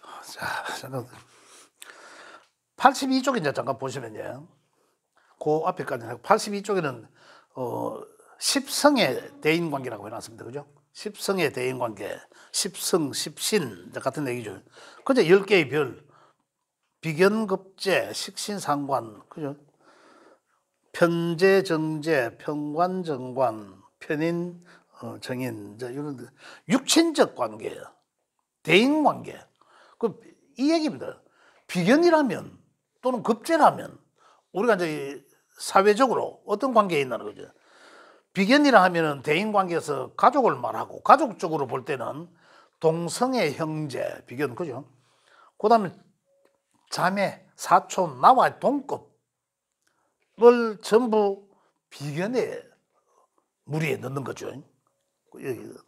자, 잠깐 82쪽에 이제 잠깐 보시면요. 그 앞에까지 82쪽에는 십성의 대인 관계라고 해놨습니다. 그죠? 십성의 대인 관계, 십성, 십신 같은 얘기죠. 그죠? 10개의 별, 비견급제, 식신상관, 그죠? 편재, 정재, 편관, 정관, 편인, 정인, 이런 육친적 관계예요. 대인 관계. 이 얘기입니다. 비견이라면 또는 급제라면 우리가 이제 사회적으로 어떤 관계에 있다는 거죠. 비견이라 하면은 대인 관계에서 가족을 말하고 가족적으로 볼 때는 동성애 형제 비견 그죠. 그다음에 자매, 사촌, 나와 동급을 전부 비견의 무리에 넣는 거죠.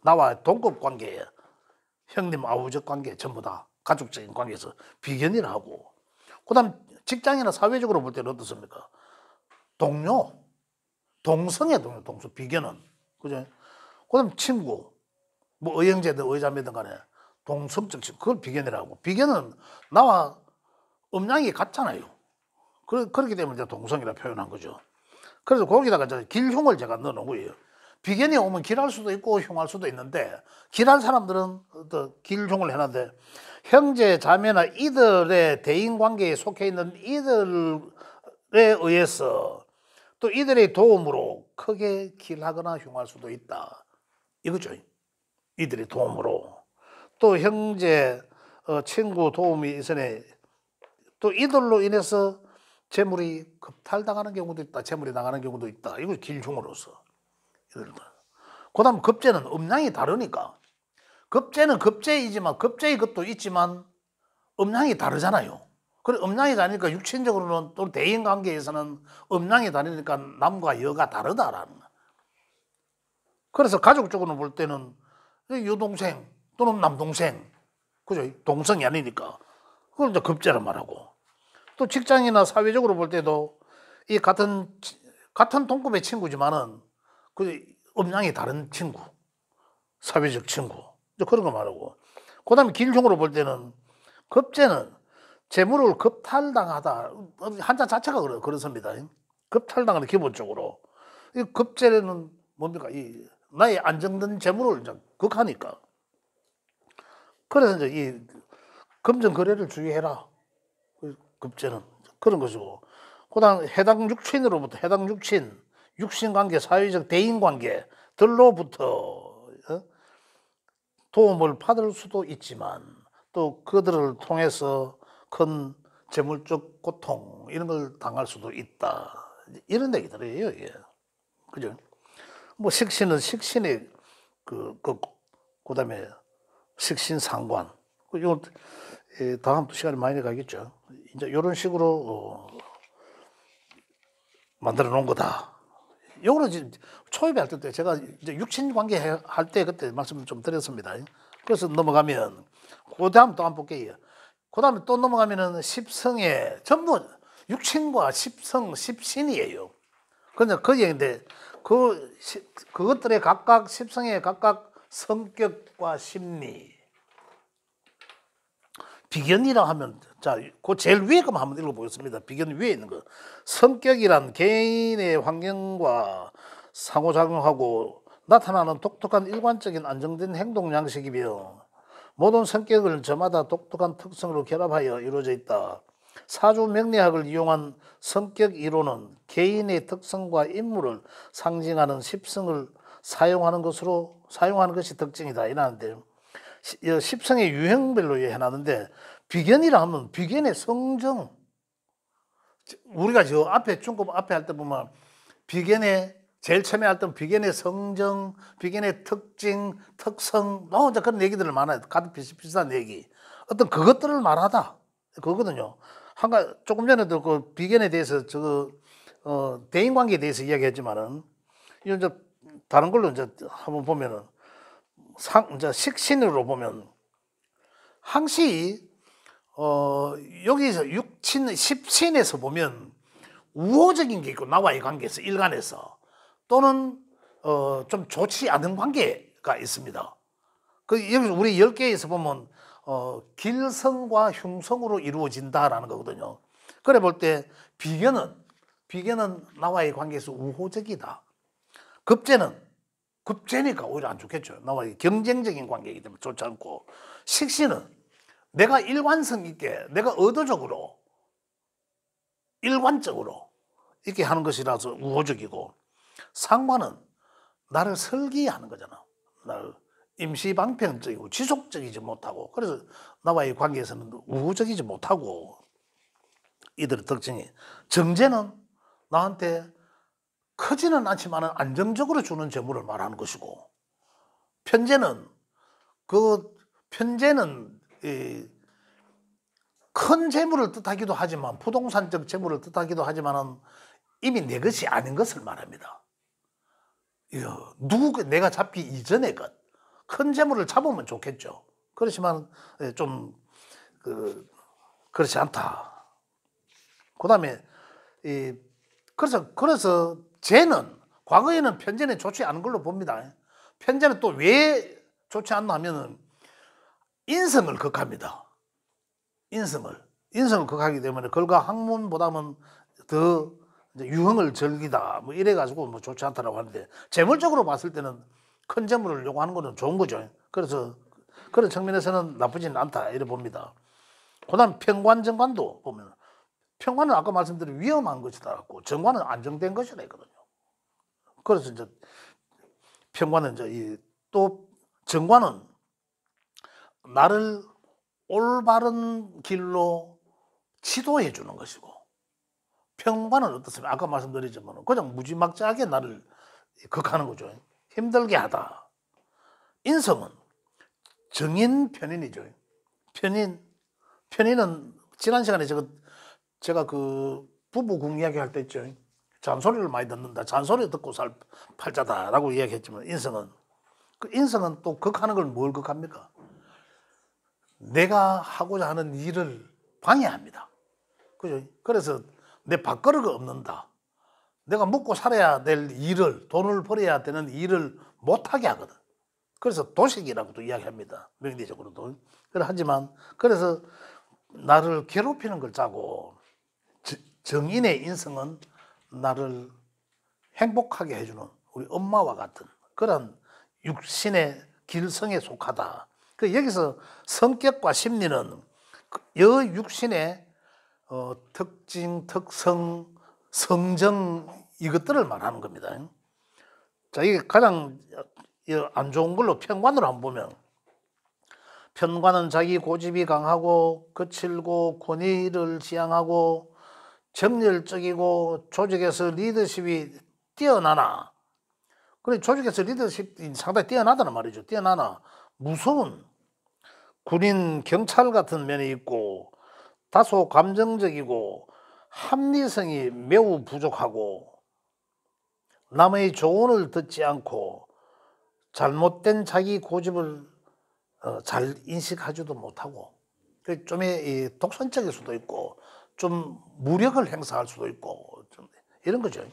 나와 동급 관계에 형님 아우적 관계 전부 다 가족적인 관계에서 비견이라 하고, 그다음 직장이나 사회적으로 볼 때는 어떻습니까? 동료, 동성애 동료, 동성 비견은 그죠? 그다음 친구, 뭐 의형제든 의자매든 간에 동성적 친구 그걸 비견이라고. 비견은 나와 음양이 같잖아요. 그렇기 때문에 이제 동성이라 표현한 거죠. 그래서 거기다가 이제 길흉을 제가 넣어놓은 거예요. 비견이 오면 길할 수도 있고 흉할 수도 있는데, 길할 사람들은 길흉을 해놨는데, 형제, 자매나 이들의 대인관계에 속해 있는 이들에 의해서 또 이들의 도움으로 크게 길하거나 흉할 수도 있다. 이거죠. 이들의 도움으로. 또 형제, 친구 도움이 있으니 또 이들로 인해서 재물이 급탈당하는 경우도 있다. 재물이 나가는 경우도 있다. 이거 길흉으로서. 그 다음 급제는 음양이 다르니까. 급제는 급제이지만 급제의 것도 있지만 음양이 다르잖아요. 그래 음양이 다르니까 육신적으로는 또 대인관계에서는 음양이 다르니까 남과 여가 다르다라는 거야. 그래서 가족적으로 볼 때는 여동생 또는 남동생, 그죠? 동성이 아니니까 그걸 이제 급제란 말하고, 또 직장이나 사회적으로 볼 때도 이 같은 동급의 친구지만은 그 음양이 다른 친구, 사회적 친구, 그런 거 말하고. 그다음에 길흉으로 볼 때는 급제는 재물을 급탈당하다. 한자 자체가 그렇습니다. 급탈당하는 기본적으로. 이 급제는 뭡니까? 이 나의 안정된 재물을 이제 극하니까. 그래서 이제 이 금전 거래를 주의해라. 급제는 그런 것이고. 그다음 해당 육친으로부터 해당 육친, 육신관계, 사회적 대인관계들로부터 도움을 받을 수도 있지만 또 그들을 통해서 큰 재물적 고통 이런 걸 당할 수도 있다. 이런 얘기들이에요, 이게. 그죠? 뭐 식신은 식신의 그다음에 식신상관. 이거 다음 시간에 많이 가겠죠. 이제 이런 식으로 만들어 놓은 거다. 요거는 초입에 할 때 제가 이제 육친 관계 할 때 그때 말씀을 좀 드렸습니다. 그래서 넘어가면 그 다음 또 한번 볼게요. 그 다음에 또 넘어가면은 십성에 전부 육친과 십성, 십신이에요. 근데 그 얘기인데 그것들의 각각 십성의 각각 성격과 심리. 비견이라 하면 자, 그 제일 위에 거만 한번 읽어보겠습니다. 비견 위에 있는 거. 성격이란 개인의 환경과 상호작용하고 나타나는 독특한 일관적인 안정된 행동 양식이며 모든 성격을 저마다 독특한 특성으로 결합하여 이루어져 있다. 사주 명리학을 이용한 성격 이론은 개인의 특성과 인물을 상징하는 십성을 사용하는 것이 특징이다 이라는데요. 십성의 유형별로 해놨는데, 비견이라 하면 비견의 성정, 우리가 저 앞에 중급 앞에 할 때 보면 비견의 제일 처음에 할 때는 비견의 성정, 비견의 특징, 특성, 이제 그런 얘기들을 많아요. 같은 비슷비슷한 얘기. 어떤 그것들을 말하다 그거거든요. 조금 전에도 그 비견에 대해서 대인관계에 대해서 이야기했지만은 이제 다른 걸로 이제 한번 보면은 이제 식신으로 보면 항시 여기서 육친, 십신에서 보면 우호적인 게 있고 나와의 관계에서 일간에서 또는 좀 좋지 않은 관계가 있습니다. 여기 우리 10개에서 보면 길성과 흉성으로 이루어진다라는 거거든요. 그래 볼 때 비견은 나와의 관계에서 우호적이다. 급제니까 오히려 안 좋겠죠. 나와의 경쟁적인 관계이기 때문에 좋지 않고, 식신은 내가 일관성 있게, 내가 의도적으로 일관적으로 이렇게 하는 것이라서 우호적이고, 상관은 나를 설기하는 거잖아. 나를 임시방편적이고 지속적이지 못하고, 그래서 나와의 관계에서는 우호적이지 못하고, 이들의 특징이. 정제는 나한테 크지는 않지만 안정적으로 주는 재물을 말하는 것이고, 편제는 큰 재물을 뜻하기도 하지만, 부동산적 재물을 뜻하기도 하지만 이미 내 것이 아닌 것을 말합니다. 내가 잡기 이전의 것. 큰 재물을 잡으면 좋겠죠. 그렇지만 좀 그렇지 않다. 그다음에 그래서 쟤는 과거에는 편제는 좋지 않은 걸로 봅니다. 편제는 또 왜 좋지 않나 하면은 인성을 극합니다. 인성을 극하기 때문에 글과 학문보다는 더 유흥을 즐기다 뭐 이래가지고 뭐 좋지 않다라고 하는데, 재물적으로 봤을 때는 큰 재물을 요구하는 거는 좋은 거죠. 그래서 그런 측면에서는 나쁘지는 않다 이래 봅니다. 그다음 편관 정관도 보면, 편관은 아까 말씀드린 위험한 것이다, 정관은 안정된 것이라 했거든요. 그래서 이제 편관은 또 정관은 나를 올바른 길로 지도해 주는 것이고, 편관은 어떻습니까? 아까 말씀드렸지만 그냥 무지막지하게 나를 극하는 거죠. 힘들게 하다. 인성은 정인 편인이죠. 편인은 지난 시간에 제가 그 부부 궁 이야기 할 때 있죠. 잔소리를 많이 듣는다. 잔소리 듣고 살 팔자다라고 이야기했지만, 인성은 또 극하는 걸 뭘 극합니까? 내가 하고자 하는 일을 방해합니다. 그죠? 그래서 내 밥그릇을 없는다. 내가 먹고 살아야 될 일을, 돈을 벌어야 되는 일을 못하게 하거든. 그래서 도식이라고도 이야기합니다. 명리적으로도. 그래서 나를 괴롭히는 걸 짜고, 정인의 인성은 나를 행복하게 해주는 우리 엄마와 같은 그런 육신의 길성에 속하다. 여기서 성격과 심리는 육신의 특징, 특성, 성정 이것들을 말하는 겁니다. 자, 이게 가장 안 좋은 걸로 편관으로 한번 보면, 편관은 자기 고집이 강하고 거칠고 권위를 지향하고 정열적이고 조직에서 리더십이 뛰어나나, 그래 조직에서 리더십이 상당히 뛰어나다는 말이죠. 뛰어나나 무서운 군인 경찰 같은 면이 있고, 다소 감정적이고 합리성이 매우 부족하고, 남의 조언을 듣지 않고 잘못된 자기 고집을 잘 인식하지도 못하고, 좀 독선적일 수도 있고 좀 무력을 행사할 수도 있고 좀 이런 거죠.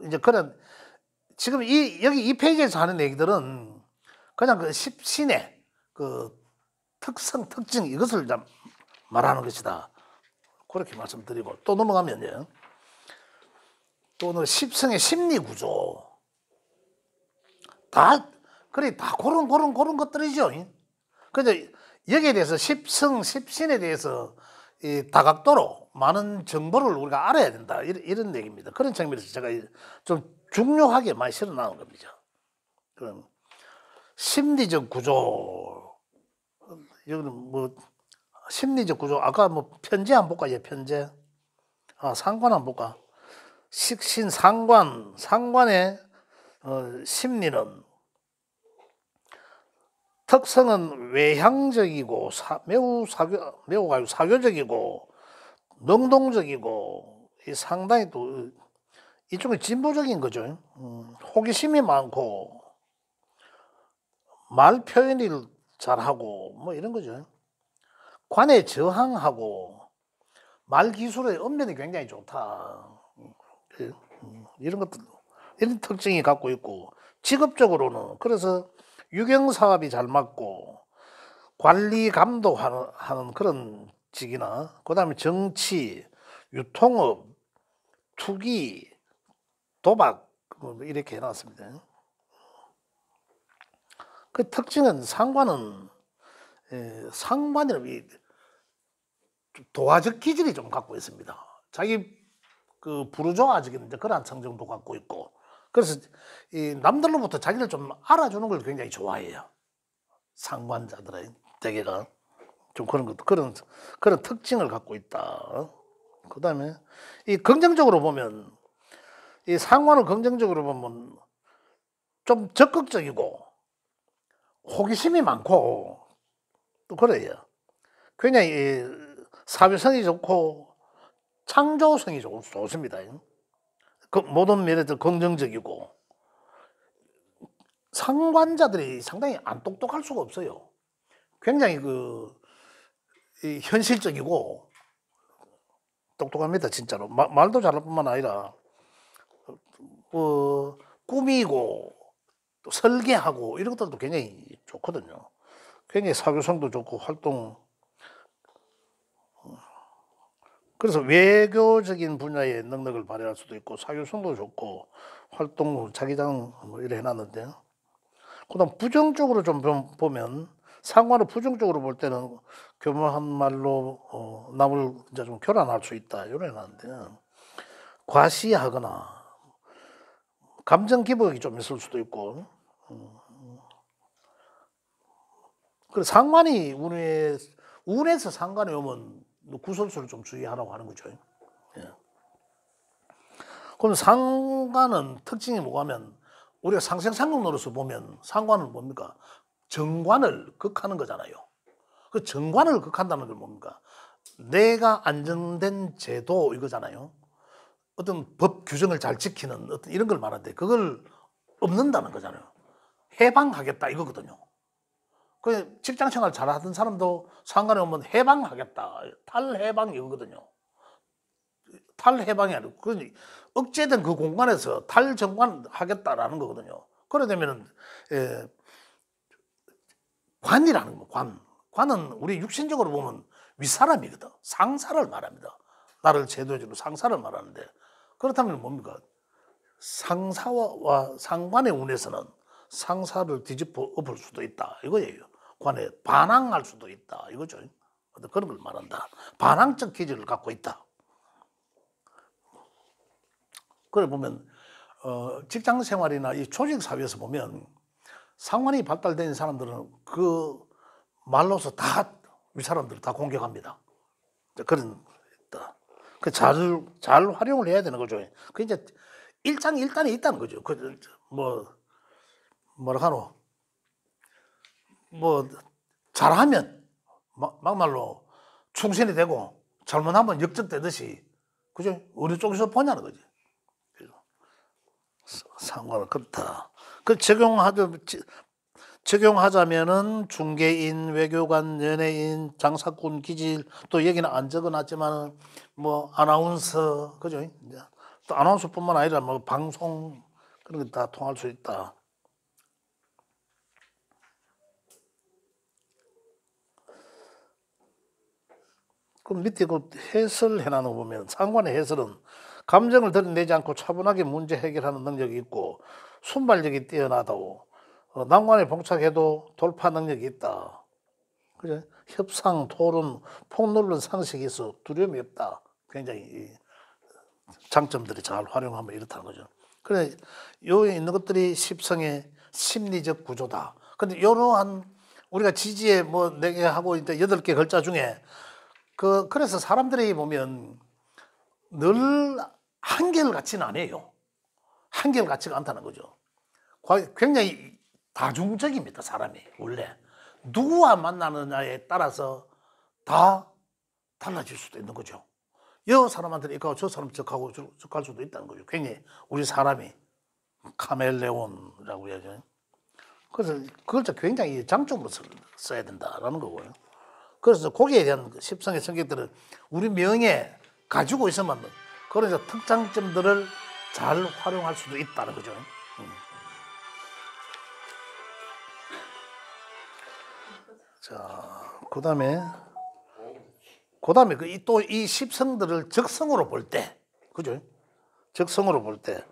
이제 그런 지금 여기 이 페이지에서 하는 얘기들은 그냥 그 십신의 그 특성, 특징 이것을 말하는 것이다. 그렇게 말씀드리고, 또 넘어가면요. 또는 십성의 심리 구조. 다 그런 것들이죠. 그런데 여기에 대해서 십신에 대해서 다각도로 많은 정보를 우리가 알아야 된다. 이런 얘기입니다. 그런 측면에서 제가 좀 중요하게 많이 실어 나온 겁니다. 그럼 심리적 구조. 여기는 뭐 심리적 구조, 아까 뭐 편제 한번 볼까? 편제. 상관 한번 볼까? 식신 상관의 심리는 특성은 외향적이고 매우 사교적이고 능동적이고 상당히 또 이쪽은 진보적인 거죠. 호기심이 많고 말 표현을 잘하고 뭐 이런 거죠. 관에 저항하고 말 기술의 언변이 굉장히 좋다. 이런 것들, 이런 특징이 갖고 있고, 직업적으로는 그래서 유경 사업이 잘 맞고 관리 감독하는 그런 직이나 그다음에 정치, 유통업, 투기, 도박 뭐 이렇게 해놨습니다. 그 특징은 상관은 상관이라는 이 도화적 기질이 좀 갖고 있습니다. 자기 그 부르주아적인 이제 그런 성정도 갖고 있고, 그래서 이 남들로부터 자기를 좀 알아주는 걸 굉장히 좋아해요. 상관자들의 대개가 좀 그런 것도 그런 특징을 갖고 있다. 그다음에 이 긍정적으로 보면 이 상관을 긍정적으로 보면 좀 적극적이고 호기심이 많고 또 그래요. 굉장히 사회성이 좋고 창조성이 좋습니다. 그 모든 면에서 긍정적이고, 상관자들이 상당히 안 똑똑할 수가 없어요. 굉장히 이 현실적이고 똑똑합니다, 진짜로. 말도 잘할 뿐만 아니라 꾸미고 또 설계하고 이런 것들도 굉장히 좋거든요. 굉장히 사교성도 좋고 그래서 외교적인 분야의 능력을 발휘할 수도 있고 사교성도 좋고 활동 자기장 뭐 이래 해놨는데요. 그다음 부정적으로 좀 보면 상관을 부정적으로 볼 때는 교묘한 말로 남을 이제 좀 교란할 수 있다 이래 해놨는데요. 과시하거나 감정 기복이 좀 있을 수도 있고, 그리고 상관이 운에서 상관이 오면 구설수를 좀 주의하라고 하는 거죠. 예. 그럼 상관은 특징이 뭐냐면 우리가 상생상국 노릇을 보면 상관은 뭡니까? 정관을 극하는 거잖아요. 그 정관을 극한다는 건 뭡니까? 내가 안정된 제도 이거잖아요. 어떤 법 규정을 잘 지키는 어떤 이런 걸 말하는데 그걸 없는다는 거잖아요. 해방하겠다 이거거든요. 그 직장생활 잘하던 사람도 상관이 오면 해방하겠다, 탈해방 이거거든요. 탈해방이 아니고 억제된 그 공간에서 탈정관하겠다라는 거거든요. 그래 되면은 관이라는 거, 관은 우리 육신적으로 보면 윗사람이거든. 상사를 말합니다. 나를 제도해주는 상사를 말하는데, 그렇다면 뭡니까? 상사와 상관의 운에서는 상사를 뒤집어 엎을 수도 있다 이거예요. 관에 반항할 수도 있다 이거죠. 어떤 그런 걸 말한다. 반항적 기질을 갖고 있다. 그래 보면 직장 생활이나 이 조직 사회에서 보면 상관이 발달된 사람들은 그 말로서 다 윗사람들을 다 공격합니다. 그런 잘 활용을 해야 되는 거죠. 그 이제 일장일단이 있다는 거죠. 뭐라 하노? 뭐 잘하면 막말로 충신이 되고 잘못하면 역적되듯이, 그죠? 어느 쪽에서 보냐는 거지. 상관은 그렇다. 그 적용하자면은 중개인, 외교관, 연예인, 장사꾼, 기질, 또 여기는 안 적어놨지만은 뭐 아나운서, 그죠? 이제 또 아나운서뿐만 아니라 뭐 방송 그런 거 다 통할 수 있다. 그 밑에 그 해설해 놔 보면 상관의 해설은 감정을 드러내지 않고 차분하게 문제 해결하는 능력이 있고 순발력이 뛰어나다고, 난관에 봉착해도 돌파 능력이 있다. 그죠? 협상, 토론, 폭넓은 상식이 있어 두려움이 없다. 굉장히 장점들이 잘 활용하면 이렇다는 거죠. 그래, 여기 있는 것들이 십성의 심리적 구조다. 근데 이러한 우리가 지지에 뭐 4개 하고 이제 8개 글자 중에 그래서 사람들이 보면 늘 한결같지는 않아요. 한결같지가 않다는 거죠. 굉장히 다중적입니다, 사람이 원래. 누구와 만나느냐에 따라서 다 달라질 수도 있는 거죠. 여 사람한테는 이거하고 저 사람 저하고 저할 수도 있다는 거죠. 굉장히 우리 사람이 카멜레온이라고 해야죠. 그래서 그걸 굉장히 장점으로 써야 된다라는 거고요. 그래서 거기에 대한 십성의 성격들은 우리 명예 가지고 있으면 그런 특장점들을 잘 활용할 수도 있다는 거죠. 자, 그다음에 이 십성들을 적성으로 볼 때, 그죠? 적성으로 볼 때,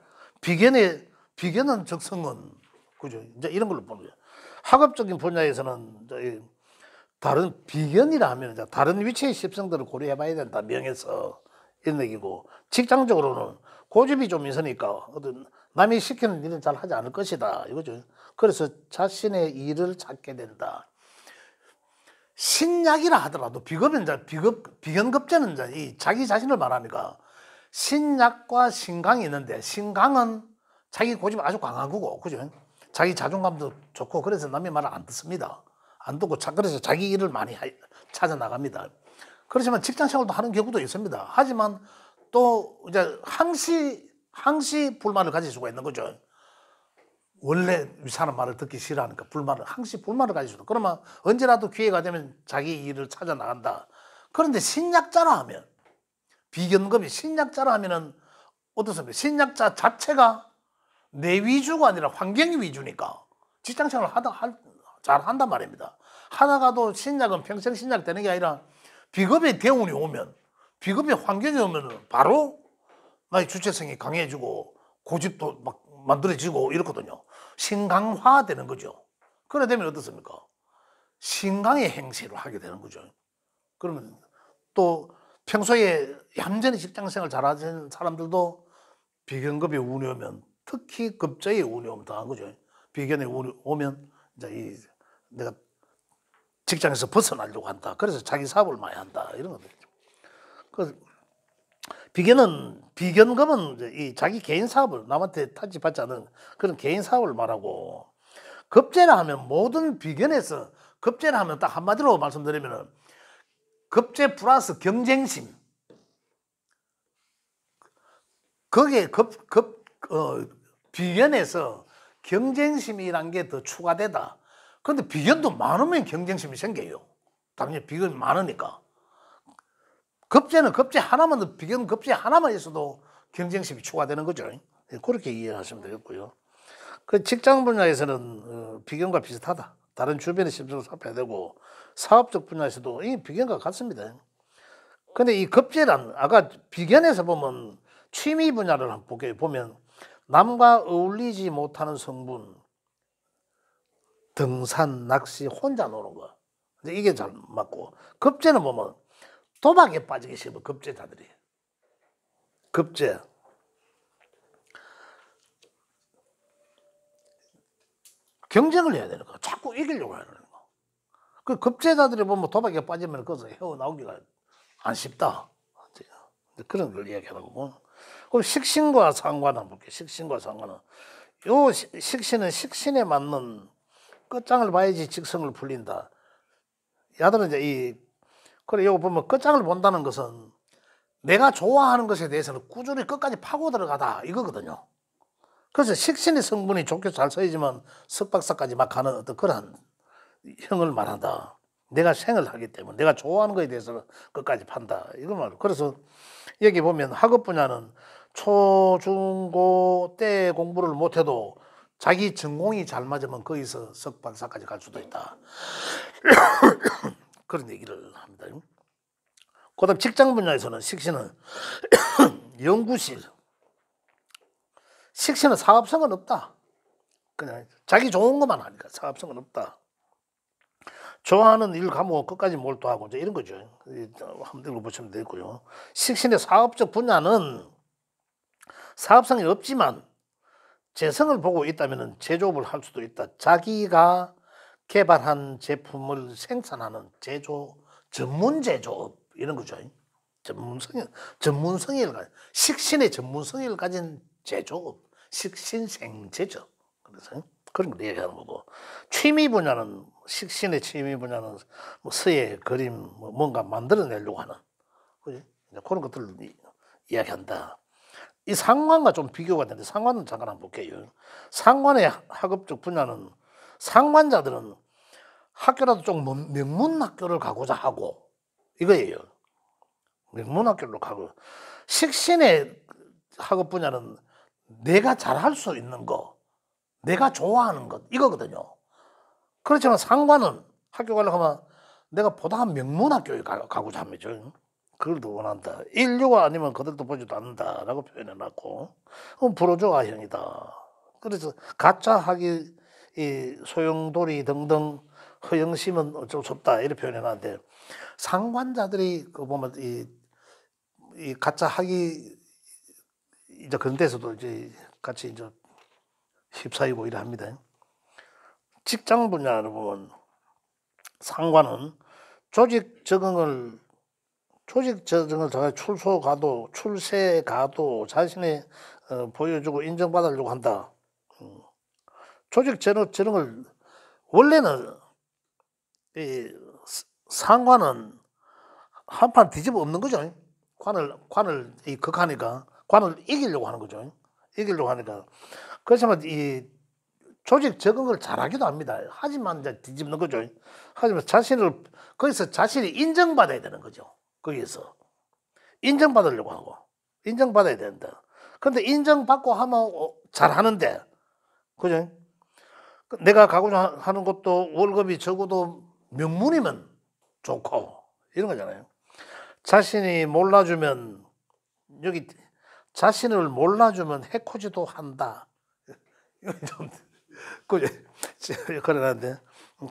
비견은 적성은, 그죠? 이제 이런 걸로 보는 거예요. 학업적인 분야에서는 이제 다른 비견이라 하면 이제 다른 위치의 십성들을 고려해 봐야 된다. 명에서 이런 얘기고, 직장적으로는 고집이 좀 있으니까 어떤 남이 시키는 일은 잘 하지 않을 것이다. 이거죠. 그래서 자신의 일을 찾게 된다. 신약이라 하더라도 비견급제는 이제 이 자기 자신을 말하니까 신약과 신강이 있는데, 신강은 자기 고집이 아주 강한 거고, 그죠? 자기 자존감도 좋고, 그래서 남의 말을 안 듣습니다. 안 듣고, 그래서 자기 일을 많이 찾아 나갑니다. 그렇지만 직장 생활도 하는 경우도 있습니다. 하지만 또 이제 항시 불만을 가질 수가 있는 거죠. 원래 이 사람 말을 듣기 싫어하니까 항시 불만을 가질 수도. 그러면 언제라도 기회가 되면 자기 일을 찾아 나간다. 그런데 신약자라 하면, 비견급이 신약자라 하면은 어떻습니까? 신약자 자체가 내 위주가 아니라 환경이 위주니까 직장 생활을 잘 한단 말입니다. 하다가도 신약은 평생 신약 되는 게 아니라 비급의 대운이 오면, 비급의 환경이 오면 바로 나의 주체성이 강해지고 고집도 막 만들어지고 이렇거든요. 신강화되는 거죠. 그래 되면 어떻습니까? 신강의 행세를 하게 되는 거죠. 그러면 또 평소에 얌전히 직장생활 잘하는 사람들도 비견급이 운이 오면, 특히 급제의 운이 오면 더 한 거죠. 비견의 운이 오면 이제 내가 직장에서 벗어나려고 한다. 그래서 자기 사업을 많이 한다. 이런 거죠. 그 비견급은 이 자기 개인 사업을 남한테 타지받지 않은 그런 개인 사업을 말하고, 급제라 하면 모든 비견에서 급제라 하면 딱 한마디로 말씀드리면은 급제 플러스 경쟁심. 거기에 비견에서 경쟁심이란 게 더 추가되다. 그런데 비견도 많으면 경쟁심이 생겨요. 당연히 비견이 많으니까. 급제는 급제 하나만, 비견 급제 하나만 있어도 경쟁심이 추가되는 거죠. 그렇게 이해하시면 되겠고요. 그 직장 분야에서는 비견과 비슷하다. 다른 주변의 심성을 살펴야 되고, 사업적 분야에서도 이 비견과 같습니다. 근데 이 급제란, 아까 비견에서 보면 취미 분야를 한번 보면 남과 어울리지 못하는 성분, 등산, 낚시, 혼자 노는 거, 이게 잘 맞고, 급제는 보면 도박에 빠지기 싫어. 급제자들이. 급제. 경쟁을 해야 되는 거. 자꾸 이기려고 하는 거. 그 급제자들이 보면 도박에 빠지면 거기서 헤어나오기가 안 쉽다. 그런 걸 이야기하는 거고. 그럼 식신과 상관 한번 볼게요. 식신과 상관은. 요 식신은 식신에 맞는 끝장을 봐야지 직성을 풀린다. 야들은 이제 그래, 이거 보면 끝장을 본다는 것은 내가 좋아하는 것에 대해서는 꾸준히 끝까지 파고 들어가다 이거거든요. 그래서 식신의 성분이 좋게 잘 써야지만 석박사까지 막 가는 어떤 그런 형을 말한다. 내가 생을 하기 때문에 내가 좋아하는 것에 대해서는 끝까지 판다. 이걸 말이에요. 그래서 여기 보면 학업 분야는 초, 중, 고 때 공부를 못해도 자기 전공이 잘 맞으면 거기서 석박사까지 갈 수도 있다. 그런 얘기를 합니다. 그 다음 직장 분야에서는 식신은 연구실. 식신은 사업성은 없다. 그냥 자기 좋은 것만 하니까 사업성은 없다. 좋아하는 일 과목 끝까지 몰두하고 이제 이런 거죠. 한번 읽어보시면 되고요. 식신의 사업적 분야는 사업성이 없지만 재성을 보고 있다면 제조업을 할 수도 있다. 자기가 개발한 제품을 생산하는 전문 제조업 이런 거죠. 전문성을 가진 식신의 전문성을 가진 제조업, 식신생제죠. 그래서 그런 걸 얘기하는 거고, 취미 분야는 식신의 취미 분야는 뭐 서예, 그림, 뭐 뭔가 만들어내려고 하는, 그지? 그런 것들을 이야기한다. 이 상관과 좀 비교가 되는데 상관은 잠깐 한번 볼게요. 상관의 학업적 분야는 상관자들은 학교라도 좀 명문학교를 가고자 하고 이거예요. 명문학교로 가고, 식신의 학업 분야는 내가 잘할 수 있는 거, 내가 좋아하는 것 이거거든요. 그렇지만 상관은 학교 가려고 하면 내가 보다 명문학교에 가고자 합니다. 그걸도 원한다. 인류가 아니면 그들도 보지도 않는다라고 표현해놨고 불호조아형이다. 그래서 가짜 학위, 이 소용돌이 등등 허영심은 어쩔 수 없다 이렇게 표현해놨는데 상관자들이 그 보면 이 가짜 학위 이제 그런 데서도 이제 같이 이제 휩싸이고 이래 합니다. 직장 분야를 보면 상관은 조직 적응을 출소 가도 출세 가도 자신의 보여주고 인정받으려고 한다. 조직 적응을 원래는 이 상관은 한판 뒤집어 엎는 거죠. 관을 이 극하니까 관을 이기려고 하는 거죠. 이기려고 하니까 그렇지만 이 조직 적응을 잘하기도 합니다. 하지만 이제 뒤집는 거죠. 하지만 거기서 자신이 인정받아야 되는 거죠. 거기에서 인정받으려고 하고 인정받아야 된다. 근데 인정받고 하면 잘하는데, 그죠? 내가 가고자 하는 것도 월급이 적어도 명문이면 좋고 이런 거잖아요. 자신이 몰라주면 여기 자신을 몰라주면 해코지도 한다. 좀 그죠? 그러는데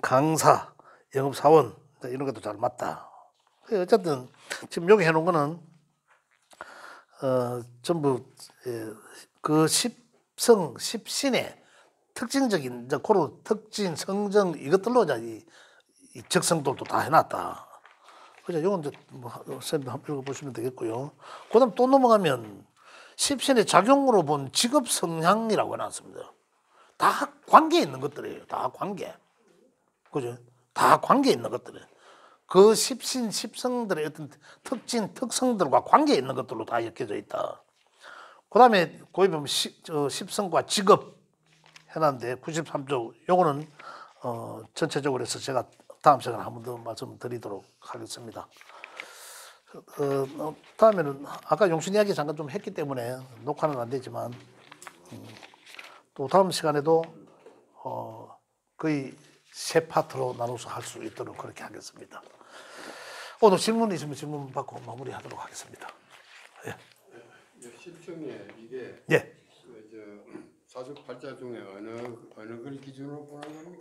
강사, 영업사원 이런 것도 잘 맞다. 어쨌든 지금 여기 해놓은 거는 전부 그 십신의 특징적인 이제 고로 특징, 성정 이것들로 이제 이 적성들도 다 해놨다. 그죠? 이건 이제 뭐 선생님 한번 읽어보시면 되겠고요. 그다음 또 넘어가면 십신의 작용으로 본 직업 성향이라고 해놨습니다. 다 관계에 있는 것들이에요. 다 관계. 그죠? 다 관계에 있는 것들이에요. 그 십신, 십성들의 어떤 특징, 특성들과 관계에 있는 것들로 다 엮여져 있다. 그 다음에 거기 보면 십성과 직업 해놨는데 93조 요거는 전체적으로 해서 제가 다음 시간에 한 번 더 말씀드리도록 하겠습니다. 다음에는 아까 용신 이야기 잠깐 좀 했기 때문에 녹화는 안 되지만 또 다음 시간에도 거의 세 파트로 나눠서 할 수 있도록 그렇게 하겠습니다. 오늘 질문 있으면 질문 받고 마무리하도록 하겠습니다. 예. 십성에 이게 예. 사주팔자 중에 어느 걸 기준으로 보는 겁니까?